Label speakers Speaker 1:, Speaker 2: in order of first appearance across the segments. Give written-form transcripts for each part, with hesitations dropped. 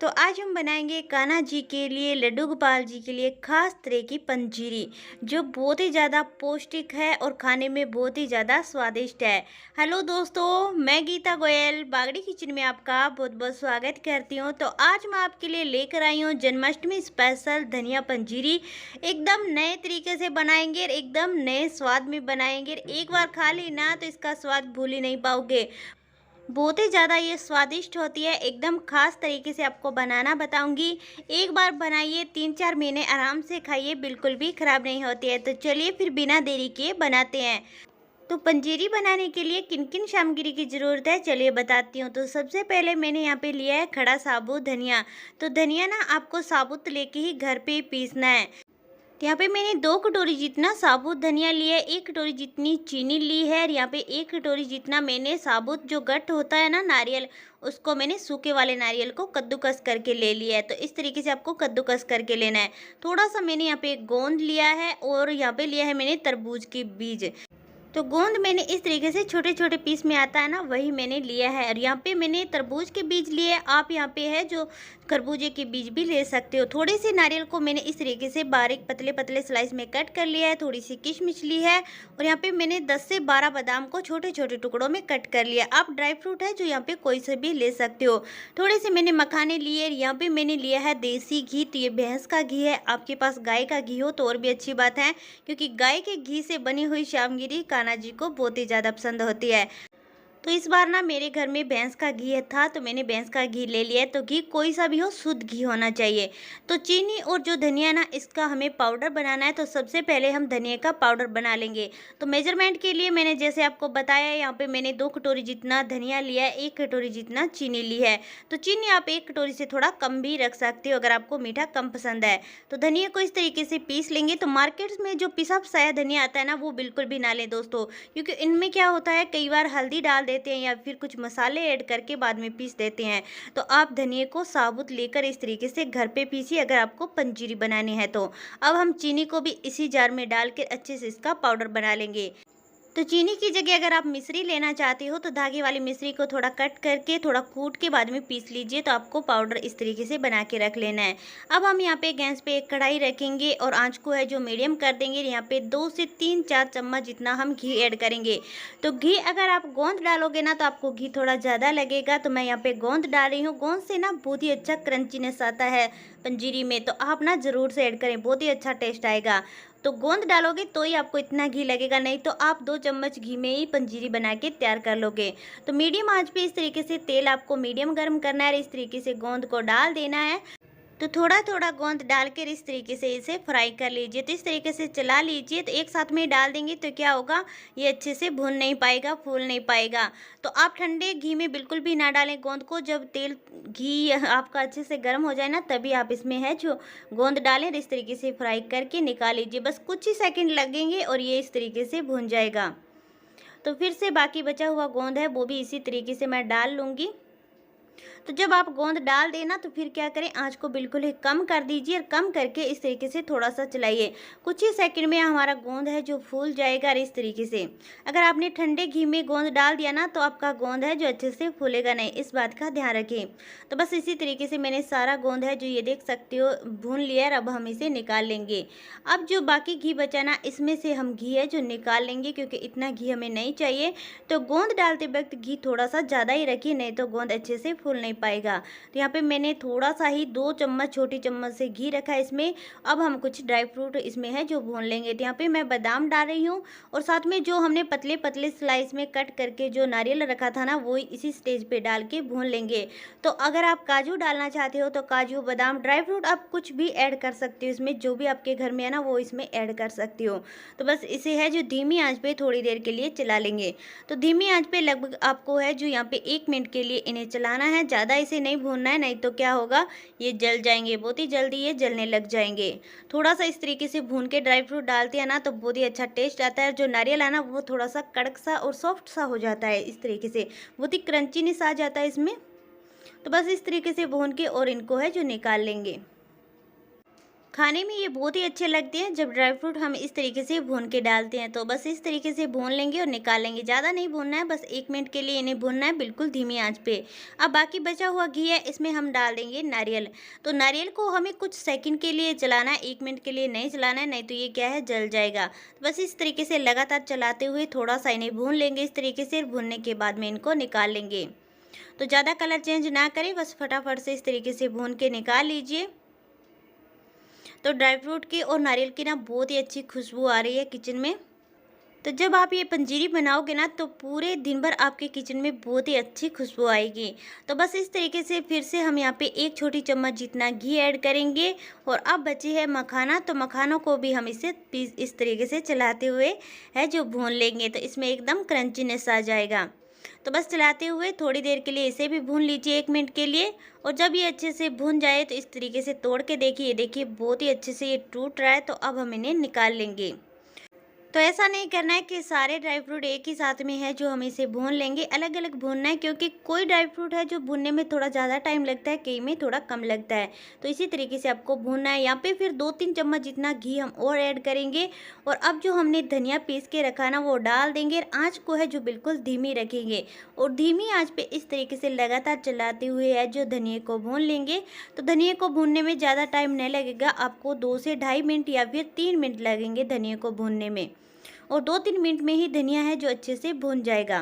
Speaker 1: तो आज हम बनाएंगे कान्हा जी के लिए, लड्डू गोपाल जी के लिए खास तरह की पंजीरी, जो बहुत ही ज़्यादा पौष्टिक है और खाने में बहुत ही ज़्यादा स्वादिष्ट है। हेलो दोस्तों, मैं गीता गोयल बागड़ी किचन में आपका बहुत बहुत स्वागत करती हूँ। तो आज मैं आपके लिए लेकर आई हूँ जन्माष्टमी स्पेशल धनिया पंजीरी। एकदम नए तरीके से बनाएंगे और एकदम नए स्वाद में बनाएंगे। एक बार खा ली ना तो इसका स्वाद भूल ही नहीं पाओगे। बहुत ही ज़्यादा ये स्वादिष्ट होती है, एकदम ख़ास तरीके से आपको बनाना बताऊंगी। एक बार बनाइए, 3-4 महीने आराम से खाइए, बिल्कुल भी ख़राब नहीं होती है। तो चलिए फिर बिना देरी किए बनाते हैं। तो पंजीरी बनाने के लिए किन किन सामग्री की ज़रूरत है चलिए बताती हूँ। तो सबसे पहले मैंने यहाँ पे लिया है खड़ा साबुत धनिया। तो धनिया ना आपको साबुत लेके ही घर पे पीसना है। तो यहाँ पे मैंने 2 कटोरी जितना साबुत धनिया लिया है, 1 कटोरी जितनी चीनी ली है और यहाँ पे 1 कटोरी जितना मैंने साबुत जो गट्ट होता है ना नारियल, उसको मैंने सूखे वाले नारियल को कद्दूकस करके ले लिया है। तो इस तरीके से आपको कद्दूकस करके लेना है। थोड़ा सा मैंने यहाँ पे गोंद लिया है और यहाँ पे लिया है मैंने तरबूज के बीज। तो गोंद मैंने इस तरीके से छोटे छोटे पीस में आता है ना, वही मैंने लिया है। और यहाँ पे मैंने तरबूज के बीज लिए, आप यहाँ पे है जो खरबूजे के बीज भी ले सकते हो। थोड़े से नारियल को मैंने इस तरीके से बारीक पतले पतले स्लाइस में कट कर लिया है। थोड़ी सी किशमिश ली है और यहाँ पे मैंने 10 से 12 बादाम को छोटे छोटे टुकड़ों में कट कर लिया। आप ड्राई फ्रूट है जो यहाँ पे कोई से भी ले सकते हो। थोड़े से मैंने मखाने लिए, यहाँ पे मैंने लिया है देसी घी। तो ये भैंस का घी है, आपके पास गाय का घी हो तो और भी अच्छी बात है, क्योंकि गाय के घी से बनी हुई सामग्री कान्हा जी को बहुत ही ज़्यादा पसंद होती है। तो इस बार ना मेरे घर में भैंस का घी था, तो मैंने भैंस का घी ले लिया है। तो घी कोई सा भी हो, शुद्ध घी होना चाहिए। तो चीनी और जो धनिया ना, इसका हमें पाउडर बनाना है। तो सबसे पहले हम धनिया का पाउडर बना लेंगे। तो मेजरमेंट के लिए मैंने जैसे आपको बताया, यहाँ पे मैंने 2 कटोरी जितना धनिया लिया है, 1 कटोरी जितना चीनी ली है। तो चीनी आप 1 कटोरी से थोड़ा कम भी रख सकते हो अगर आपको मीठा कम पसंद है। तो धनिया को इस तरीके से पीस लेंगे। तो मार्केट में जो पिसा पसाया धनिया आता है ना, वो बिल्कुल भी ना लें दोस्तों, क्योंकि इनमें क्या होता है, कई बार हल्दी डाल देते हैं या फिर कुछ मसाले ऐड करके बाद में पीस देते हैं। तो आप धनिए को साबुत लेकर इस तरीके से घर पे पीसिए अगर आपको पंजीरी बनानी है। तो अब हम चीनी को भी इसी जार में डाल के अच्छे से इसका पाउडर बना लेंगे। तो चीनी की जगह अगर आप मिश्री लेना चाहते हो तो धागे वाली मिश्री को थोड़ा कट करके थोड़ा कूट के बाद में पीस लीजिए। तो आपको पाउडर इस तरीके से बना के रख लेना है। अब हम यहाँ पे गैस पे एक कढ़ाई रखेंगे और आंच को है जो मीडियम कर देंगे। यहाँ पे 2 से 3-4 चम्मच जितना हम घी ऐड करेंगे। तो घी अगर आप गोंद डालोगे ना तो आपको घी थोड़ा ज़्यादा लगेगा। तो मैं यहाँ पे गोंद डाल रही हूँ। गोंद से ना बहुत ही अच्छा क्रंचीनेस आता है पंजीरी में, तो आप ना ज़रूर से ऐड करें, बहुत ही अच्छा टेस्ट आएगा। तो गोंद डालोगे तो ही आपको इतना घी लगेगा, नहीं तो आप 2 चम्मच घी में ही पंजीरी बना के तैयार कर लोगे। तो मीडियम आंच पे इस तरीके से तेल आपको मीडियम गर्म करना है और इस तरीके से गोंद को डाल देना है। तो थोड़ा थोड़ा गोंद डाल कर इस तरीके से इसे फ्राई कर लीजिए। तो इस तरीके से चला लीजिए। तो एक साथ में डाल देंगे तो क्या होगा, ये अच्छे से भून नहीं पाएगा, फूल नहीं पाएगा। तो आप ठंडे घी में बिल्कुल भी ना डालें गोंद को। जब तेल घी आपका अच्छे से गर्म हो जाए ना, तभी आप इसमें है जो गोंद डालें। इस तरीके से फ्राई करके निकाल लीजिए। बस कुछ ही सेकंड लगेंगे और ये इस तरीके से भून जाएगा। तो फिर से बाकी बचा हुआ गोंद है वो भी इसी तरीके से मैं डाल लूँगी। तो जब आप गोंद डाल देना तो फिर क्या करें, आंच को बिल्कुल ही कम कर दीजिए और कम करके इस तरीके से थोड़ा सा चलाइए। कुछ ही सेकंड में हमारा गोंद है जो फूल जाएगा। और इस तरीके से अगर आपने ठंडे घी में गोंद डाल दिया ना तो आपका गोंद है जो अच्छे से फूलेगा नहीं, इस बात का ध्यान रखें। तो बस इसी तरीके से मैंने सारा गोंद है जो ये देख सकते हो भून लिया। और अब हम इसे निकाल लेंगे। अब जो बाकी घी बचा ना, इसमें से हम घी है जो निकाल लेंगे, क्योंकि इतना घी हमें नहीं चाहिए। तो गोंद डालते वक्त घी थोड़ा सा ज़्यादा ही रखिए, नहीं तो गोंद अच्छे से फूल नहीं पाएगा। तो यहाँ पे मैंने थोड़ा सा ही 2 चम्मच छोटी चम्मच से घी रखा है इसमें। अब हम कुछ ड्राई फ्रूट इसमें है जो भून लेंगे। तो यहाँ पे मैं बादाम डाल रही हूँ और साथ में जो हमने पतले पतले स्लाइस में कट करके जो नारियल रखा था ना, वो इसी स्टेज पे डाल के भून लेंगे। तो अगर आप काजू डालना चाहते हो तो काजू बादाम ड्राई फ्रूट आप कुछ भी ऐड कर सकते हो इसमें, जो भी आपके घर में है ना वो इसमें ऐड कर सकते हो। तो बस इसे है जो धीमी आंच पे थोड़ी देर के लिए चला लेंगे। तो धीमी आंच पे लगभग आपको है जो यहाँ पे 1 मिनट के लिए इन्हें चलाना है। ज़्यादा इसे नहीं भूनना है, नहीं तो क्या होगा, ये जल जाएंगे, बहुत ही जल्दी ये जलने लग जाएंगे। थोड़ा सा इस तरीके से भून के ड्राई फ्रूट डालते हैं ना तो बहुत ही अच्छा टेस्ट आता है। जो नारियल है ना वो थोड़ा सा कड़क सा और सॉफ्ट सा हो जाता है, इस तरीके से बहुत ही क्रंचीनेस आ जाता है इसमें। तो बस इस तरीके से भून के और इनको है जो निकाल लेंगे। खाने में ये बहुत ही अच्छे लगते हैं जब ड्राई फ्रूट हम इस तरीके से भून के डालते हैं। तो बस इस तरीके से भून लेंगे और निकाल लेंगे। ज़्यादा नहीं भूनना है, बस 1 मिनट के लिए इन्हें भूनना है बिल्कुल धीमी आंच पे। अब बाकी बचा हुआ घी है, इसमें हम डाल देंगे नारियल। तो नारियल को हमें कुछ सेकंड के लिए चलाना है, 1 मिनट के लिए नहीं चलाना है, नहीं तो ये क्या है जल जाएगा। तो बस इस तरीके से लगातार चलाते हुए थोड़ा सा इन्हें भून लेंगे इस तरीके से। भूनने के बाद में इनको निकाल लेंगे। तो ज़्यादा कलर चेंज ना करें, बस फटाफट से इस तरीके से भून के निकाल लीजिए। तो ड्राई फ्रूट की और नारियल की ना बहुत ही अच्छी खुशबू आ रही है किचन में। तो जब आप ये पंजीरी बनाओगे ना तो पूरे दिन भर आपके किचन में बहुत ही अच्छी खुशबू आएगी। तो बस इस तरीके से फिर से हम यहाँ पे 1 छोटी चम्मच जितना घी ऐड करेंगे। और अब बची है मखाना, तो मखानों को भी हम इसे इस तरीके से चलाते हुए है जो भून लेंगे, तो इसमें एकदम क्रंचीनेस आ जाएगा। तो बस चलाते हुए थोड़ी देर के लिए इसे भी भून लीजिए 1 मिनट के लिए। और जब ये अच्छे से भून जाए तो इस तरीके से तोड़ के देखिए, देखिए बहुत ही अच्छे से ये टूट रहा है। तो अब हम इन्हें निकाल लेंगे। तो ऐसा नहीं करना है कि सारे ड्राई फ्रूट एक ही साथ में है जो हम इसे भून लेंगे, अलग अलग भूनना है, क्योंकि कोई ड्राई फ्रूट है जो भूनने में थोड़ा ज़्यादा टाइम लगता है, कई में थोड़ा कम लगता है। तो इसी तरीके से आपको भूनना है। यहाँ पे फिर 2-3 चम्मच जितना घी हम और ऐड करेंगे। और अब जो हमने धनिया पीस के रखा ना वो डाल देंगे। आँच को है जो बिल्कुल धीमी रखेंगे और धीमी आँच पे इस तरीके से लगातार चलाते हुए है जो धनिया को भून लेंगे। तो धनिया को भूनने में ज़्यादा टाइम नहीं लगेगा, आपको 2 से ढाई मिनट या फिर 3 मिनट लगेंगे धनिया को भूनने में। और 2-3 मिनट में ही धनिया है जो अच्छे से भून जाएगा।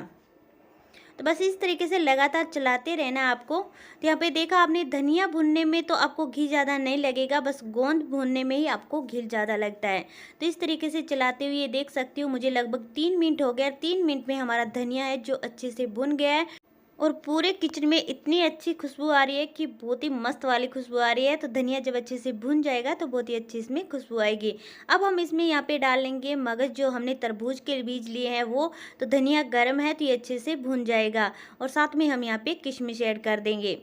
Speaker 1: तो बस इस तरीके से लगातार चलाते रहना आपको। तो यहाँ पे देखा आपने, धनिया भूनने में तो आपको घी ज़्यादा नहीं लगेगा, बस गोंद भूनने में ही आपको घी ज़्यादा लगता है। तो इस तरीके से चलाते हुए देख सकती हूँ मुझे लगभग 3 मिनट हो गया। 3 मिनट में हमारा धनिया है जो अच्छे से भुन गया है। और पूरे किचन में इतनी अच्छी खुशबू आ रही है कि बहुत ही मस्त वाली खुशबू आ रही है। तो धनिया जब अच्छे से भुन जाएगा तो बहुत ही अच्छी इसमें खुशबू आएगी। अब हम इसमें यहाँ पे डाल लेंगे मगज, जो हमने तरबूज के बीज लिए हैं वो। तो धनिया गर्म है तो ये अच्छे से भुन जाएगा। और साथ में हम यहाँ पे किशमिश ऐड कर देंगे।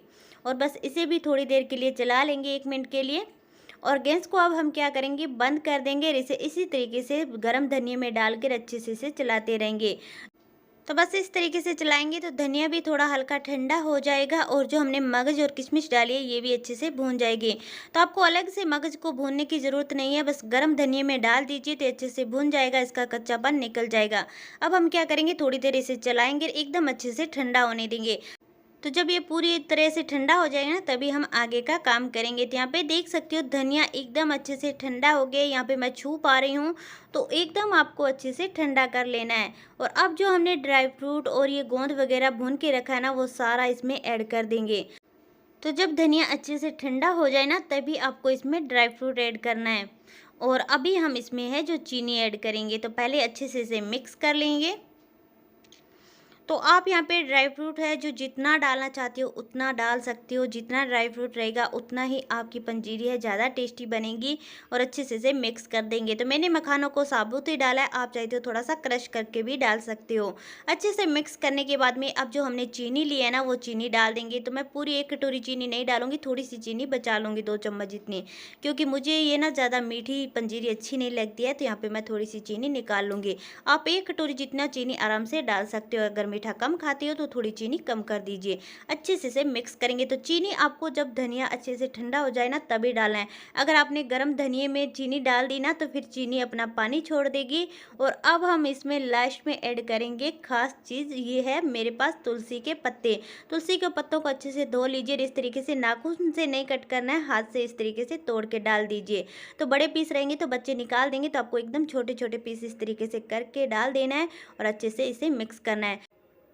Speaker 1: और बस इसे भी थोड़ी देर के लिए चला लेंगे 1 मिनट के लिए। और गैस को अब हम क्या करेंगे, बंद कर देंगे। इसे इसी तरीके से गर्म धनिया में डालकर अच्छे से इसे चलाते रहेंगे। तो बस इस तरीके से चलाएंगे तो धनिया भी थोड़ा हल्का ठंडा हो जाएगा और जो हमने मगज और किशमिश डाली है ये भी अच्छे से भून जाएगी। तो आपको अलग से मगज को भूनने की ज़रूरत नहीं है, बस गरम धनिया में डाल दीजिए तो अच्छे से भून जाएगा, इसका कच्चापन निकल जाएगा। अब हम क्या करेंगे, थोड़ी देर इसे चलाएंगे, एकदम अच्छे से ठंडा होने देंगे। तो जब ये पूरी तरह से ठंडा हो जाएगा ना तभी हम आगे का काम करेंगे। तो यहाँ पे देख सकते हो धनिया एकदम अच्छे से ठंडा हो गया, यहाँ पे मैं छू पा रही हूँ। तो एकदम आपको अच्छे से ठंडा कर लेना है। और अब जो हमने ड्राई फ्रूट और ये गोंद वगैरह भून के रखा है ना वो सारा इसमें ऐड कर देंगे। तो जब धनिया अच्छे से ठंडा हो जाए ना तभी आपको इसमें ड्राई फ्रूट ऐड करना है। और अभी हम इसमें है जो चीनी ऐड करेंगे। तो पहले अच्छे से इसे मिक्स कर लेंगे। तो आप यहाँ पे ड्राई फ्रूट है जो जितना डालना चाहते हो उतना डाल सकते हो, जितना ड्राई फ्रूट रहेगा उतना ही आपकी पंजीरी है ज़्यादा टेस्टी बनेगी। और अच्छे से इसे मिक्स कर देंगे। तो मैंने मखानों को साबुत ही डाला है, आप चाहते हो थोड़ा सा क्रश करके भी डाल सकते हो। अच्छे से मिक्स करने के बाद में अब जो हमने चीनी ली है ना वो चीनी डाल देंगे। तो मैं पूरी 1 कटोरी चीनी नहीं डालूंगी, थोड़ी सी चीनी बचा लूँगी, 2 चम्मच जितनी, क्योंकि मुझे ये ना ज़्यादा मीठी पंजीरी अच्छी नहीं लगती है। तो यहाँ पर मैं थोड़ी सी चीनी निकाल लूँगी। आप 1 कटोरी जितना चीनी आराम से डाल सकते हो। अगर मीठा कम खाते हो तो थोड़ी चीनी कम कर दीजिए। अच्छे से इसे मिक्स करेंगे। तो चीनी आपको जब धनिया अच्छे से ठंडा हो जाए ना तभी डालना है। अगर आपने गर्म धनिये में चीनी डाल दी ना तो फिर चीनी अपना पानी छोड़ देगी। और अब हम इसमें लास्ट में ऐड करेंगे खास चीज़, ये है मेरे पास तुलसी के पत्ते। तुलसी के पत्तों को अच्छे से धो लीजिए। इस तरीके से नाखून से नहीं कट करना है, हाथ से इस तरीके से तोड़ के डाल दीजिए। तो बड़े पीस रहेंगे तो बच्चे निकाल देंगे, तो आपको एकदम छोटे छोटे पीस इस तरीके से करके डाल देना है और अच्छे से इसे मिक्स करना है।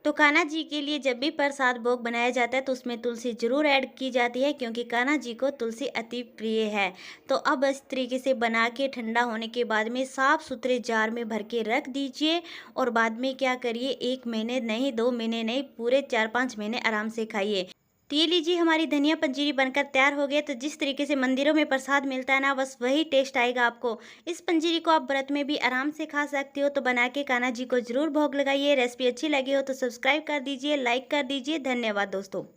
Speaker 1: तो कान्हा जी के लिए जब भी प्रसाद भोग बनाया जाता है तो उसमें तुलसी जरूर ऐड की जाती है, क्योंकि कान्हा जी को तुलसी अति प्रिय है। तो अब इस तरीके से बना के ठंडा होने के बाद में साफ़ सुथरे जार में भर के रख दीजिए। और बाद में क्या करिए, 1 महीने नहीं, 2 महीने नहीं, पूरे 4-5 महीने आराम से खाइए। तो ये लीजिए, हमारी धनिया पंजीरी बनकर तैयार हो गई। तो जिस तरीके से मंदिरों में प्रसाद मिलता है ना बस वही टेस्ट आएगा आपको। इस पंजीरी को आप व्रत में भी आराम से खा सकते हो। तो बना के कान्हा जी को जरूर भोग लगाइए। रेसिपी अच्छी लगी हो तो सब्सक्राइब कर दीजिए, लाइक कर दीजिए। धन्यवाद दोस्तों।